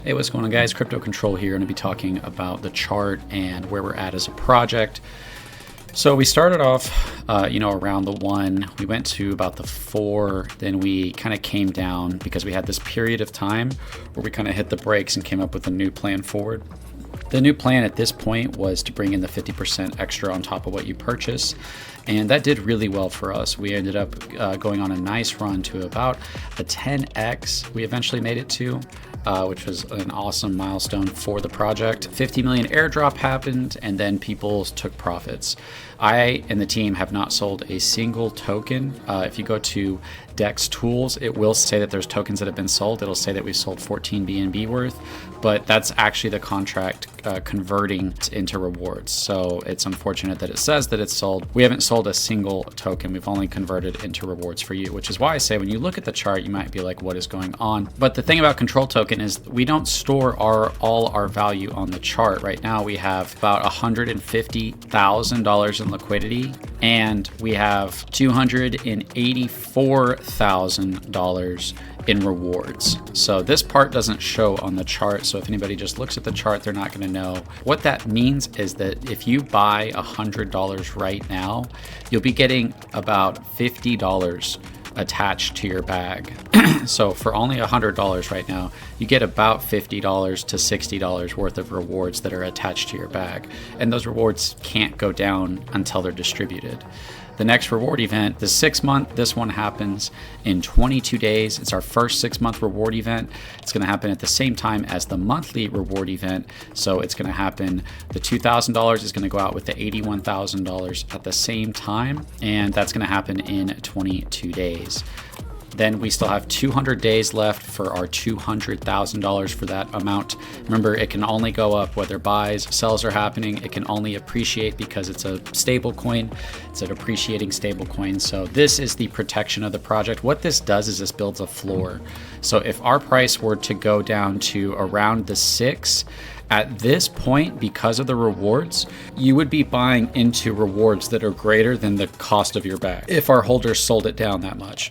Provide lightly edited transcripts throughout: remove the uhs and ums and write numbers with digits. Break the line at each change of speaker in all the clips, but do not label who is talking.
Hey, what's going on, guys? Crypto Control here. I'm going to be talking about the chart and where we're at as a project. So we started off, around the 1. We went to about the 4. Then we kind of came down because we had this period of time where we kind of hit the brakes and came up with a new plan forward. The new plan at this point was to bring in the 50% extra on top of what you purchase. And that did really well for us. We ended up going on a nice run to about a 10x we eventually made it to, which was an awesome milestone for the project. 50 million airdrop happened, and then people took profits. I and the team have not sold a single token. If you go to Dex Tools, it will say that there's tokens that have been sold. It'll say that we sold 14 BNB worth, but that's actually the contract converting into rewards. So it's unfortunate that it says that it's sold. We haven't sold a single token. We've only converted into rewards for you, which is why I say when you look at the chart, you might be like, what is going on? But the thing about Control Token is we don't store all our value on the chart. Right now we have about $150,000 in liquidity, and we have $284,000 in rewards. So this part doesn't show on the chart. So if anybody just looks at the chart, they're not going to know. What that means is that if you buy $100 right now, you'll be getting about $50 attached to your bag. So for only $100 right now, you get about $50 to $60 worth of rewards that are attached to your bag. And those rewards can't go down until they're distributed. The next reward event, the 6 month, this one happens in 22 days. It's our first 6 month reward event. It's going to happen at the same time as the monthly reward event. So it's going to happen, the $2,000 is going to go out with the $81,000 at the same time. And that's going to happen in 22 days. Then we still have 200 days left for our $200,000 for that amount. Remember, it can only go up whether buys, sells are happening. It can only appreciate because it's a stable coin. It's an appreciating stable coin. So this is the protection of the project. What this does is this builds a floor. So if our price were to go down to around the 6, at this point, because of the rewards, you would be buying into rewards that are greater than the cost of your bag if our holders sold it down that much.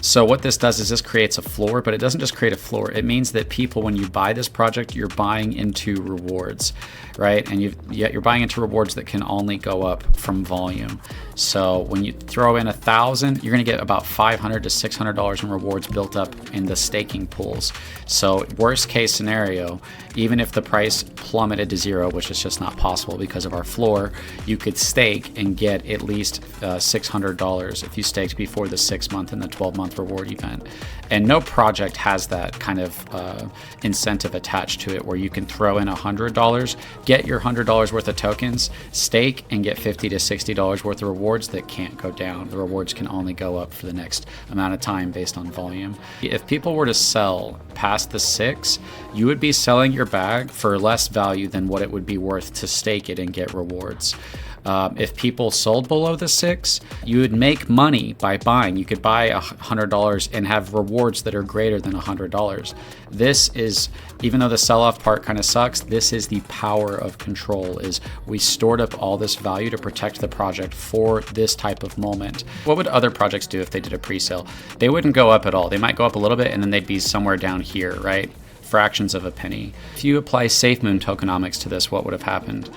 So what this does is this creates a floor, but it doesn't just create a floor. It means that people, when you buy this project, you're buying into rewards, right? And you're buying into rewards that can only go up from volume. So when you throw in 1,000, you're going to get about $500 to $600 in rewards built up in the staking pools. So worst case scenario, even if the price plummeted to 0, which is just not possible because of our floor, you could stake and get at least $600 if you staked before the 6 month and the 12 month reward event. And no project has that kind of incentive attached to it where you can throw in $100, get your $100 worth of tokens, stake, and get $50 to $60 worth of rewards that can't go down. The rewards can only go up for the next amount of time based on volume. If people were to sell past the 6, you would be selling your bag for less value than what it would be worth to stake it and get rewards. If people sold below the 6, you would make money by buying. You could buy $100 and have rewards that are greater than $100. This is, even though the sell-off part kind of sucks, this is the power of Control, is we stored up all this value to protect the project for this type of moment. What would other projects do if they did a pre-sale? They wouldn't go up at all. They might go up a little bit and then they'd be somewhere down here, right? Fractions of a penny. If you apply SafeMoon tokenomics to this, what would have happened?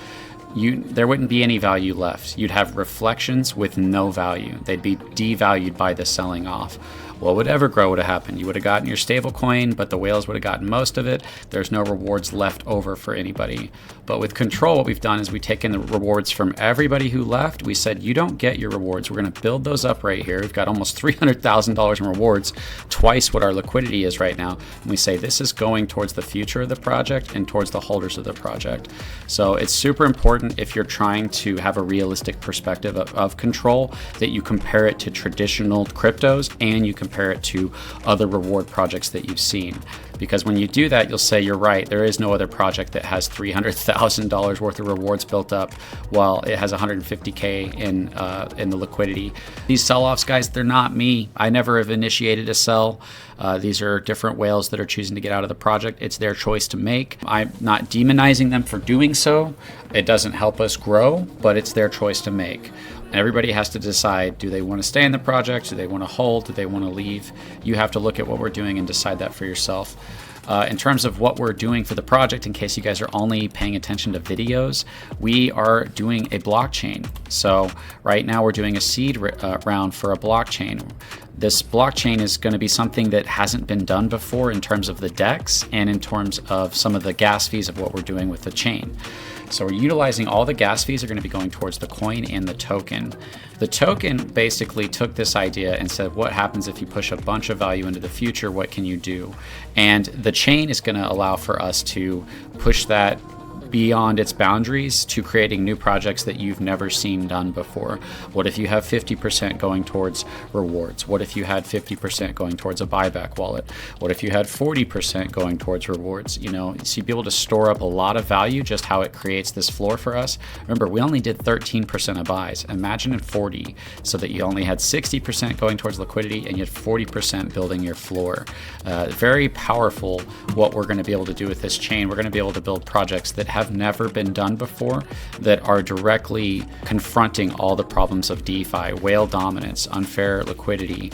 There wouldn't be any value left. You'd have reflections with no value. They'd be devalued by the selling off. What would Evergrow would have happened? You would have gotten your stable coin, but the whales would have gotten most of it. There's no rewards left over for anybody. But with Control, what we've done is we've taken the rewards from everybody who left. We said, you don't get your rewards. We're going to build those up right here. We've got almost $300,000 in rewards, twice what our liquidity is right now. And we say this is going towards the future of the project and towards the holders of the project. So it's super important if you're trying to have a realistic perspective of Control that you compare it to traditional cryptos and you compare it to other reward projects that you've seen. Because when you do that, you'll say, you're right, there is no other project that has $300,000 worth of rewards built up while it has 150K in the liquidity. These sell-offs, guys, they're not me. I never have initiated a sell. These are different whales that are choosing to get out of the project. It's their choice to make. I'm not demonizing them for doing so. It doesn't help us grow, but it's their choice to make. Everybody has to decide, do they want to stay in the project? Do they want to hold? Do they want to leave? You have to look at what we're doing and decide that for yourself. In terms of what we're doing for the project, in case you guys are only paying attention to videos, we are doing a blockchain. So right now we're doing a seed round for a blockchain. This blockchain is going to be something that hasn't been done before in terms of the DEX and in terms of some of the gas fees of what we're doing with the chain. So we're utilizing all the gas fees are going to be going towards the coin and the token. The token basically took this idea and said, what happens if you push a bunch of value into the future? What can you do? And the chain is going to allow for us to push that beyond its boundaries to creating new projects that you've never seen done before. What if you have 50% going towards rewards? What if you had 50% going towards a buyback wallet? What if you had 40% going towards rewards? You know, so you'd be able to store up a lot of value, just how it creates this floor for us. Remember, we only did 13% of buys. Imagine in 40, so that you only had 60% going towards liquidity and you had 40% building your floor. Very powerful what we're going to be able to do with this chain. We're going to be able to build projects that have never been done before, that are directly confronting all the problems of DeFi: whale dominance, unfair liquidity,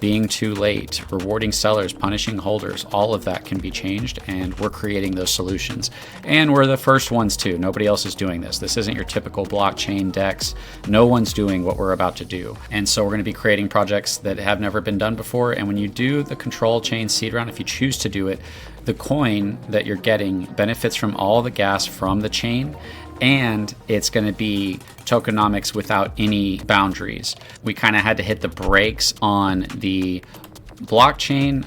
being too late, rewarding sellers, punishing holders. All of that can be changed, and we're creating those solutions. And we're the first ones too. Nobody else is doing this. This isn't your typical blockchain DEX. No one's doing what we're about to do. And so we're going to be creating projects that have never been done before. And when you do the control chain seed round, if you choose to do it, the coin that you're getting benefits from all the gas from the chain, and it's going to be tokenomics without any boundaries. We kind of had to hit the brakes on the blockchain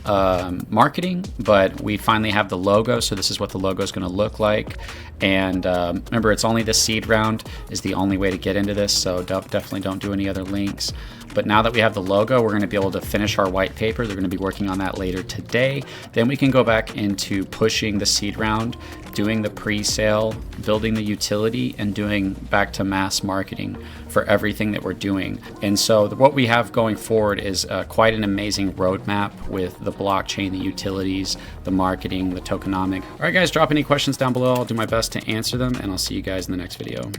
marketing, but we finally have the logo, so this is what the logo is going to look like. And remember, it's only the seed round is the only way to get into this, so definitely don't do any other links. But now that we have the logo, we're going to be able to finish our white paper. They're going to be working on that later today. Then we can go back into pushing the seed round, doing the pre-sale, building the utility, and doing back to mass marketing for everything that we're doing. And so what we have going forward is quite an amazing roadmap with the blockchain, the utilities, the marketing, the tokenomic. All right, guys, drop any questions down below. I'll do my best to answer them, and I'll see you guys in the next video.